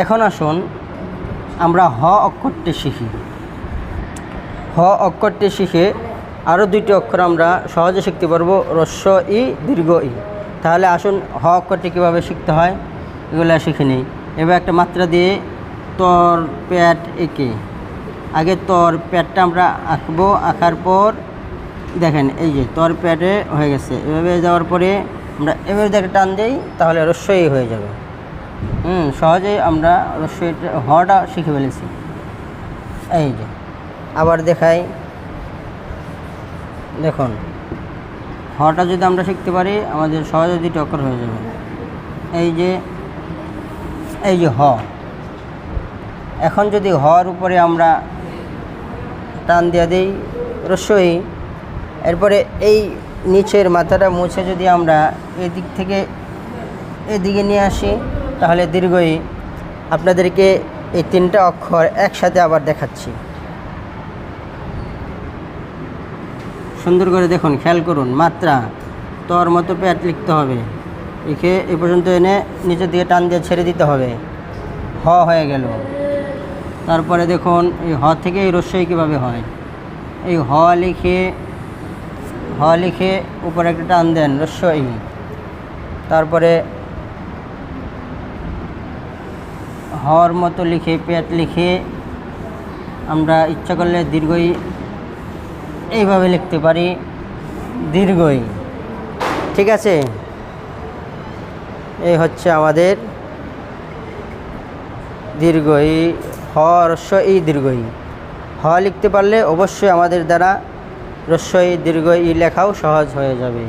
এখন আসুন আমরা হ অক্ষরটি শিখি। হ অক্ষরটি শিখে আরও দুইটি অক্ষর আমরা সহজে শিখতে পারবো, হ্রস্ব ই দীর্ঘ ই। তাহলে আসুন হ অক্ষরটি কীভাবে শিখতে হয় এগুলো শিখে নিই। এবার একটা মাত্রা দিয়ে তর প্যাট এঁকে আগে তর প্যাটটা আমরা আঁকবো। আঁকার পর দেখেন এই যে তর প্যাটে হয়ে গেছে। এভাবে যাওয়ার পরে আমরা এভাবে দেখে টান দিই, তাহলে হ্রস্ব ই হয়ে যাবে। সহজেই আমরা হ্রস্ব হটা শিখে ফেলেছি। এই যে আবার দেখাই, দেখুন হটা যদি আমরা শিখতে পারি আমাদের সহজে দুটি অক্ষর হয়ে যাবে। এই যে হ। এখন যদি হর উপরে আমরা টান দিয়ে দিই হ্রস্ব ই, এরপরে এই নিচের মাথাটা মুছে যদি আমরা এদিক থেকে এদিকে নিয়ে আসি তাহলে দীর্ঘ ই। আপনাদেরকে এই তিনটা অক্ষর একসাথে আবার দেখাচ্ছি, সুন্দর করে দেখুন, খেয়াল করুন। মাত্রা তর মতো প্যাট লিখতে হবে, লিখে এ পর্যন্ত এনে নিচের দিকে টান দিয়ে ছেড়ে দিতে হবে। হ হয়ে গেল। তারপরে দেখুন এই হ থেকে এই হ্রস্ব ই কীভাবে হয়। এই হ লিখে উপরে একটা টান দেন হ্রস্ব ই। তারপরে হর মতো লিখে প্যাট লিখে আমরা ইচ্ছা করলে দীর্ঘ ই এইভাবে লিখতে পারি, দীর্ঘ ই। ঠিক আছে, এই হচ্ছে আমাদের দীর্ঘ ই, হ হ্রস্ব ই দীর্ঘ ই। হ লিখতে পারলে অবশ্যই আমাদের দ্বারা হ্রস্ব ই দীর্ঘ ই লেখাও সহজ হয়ে যাবে।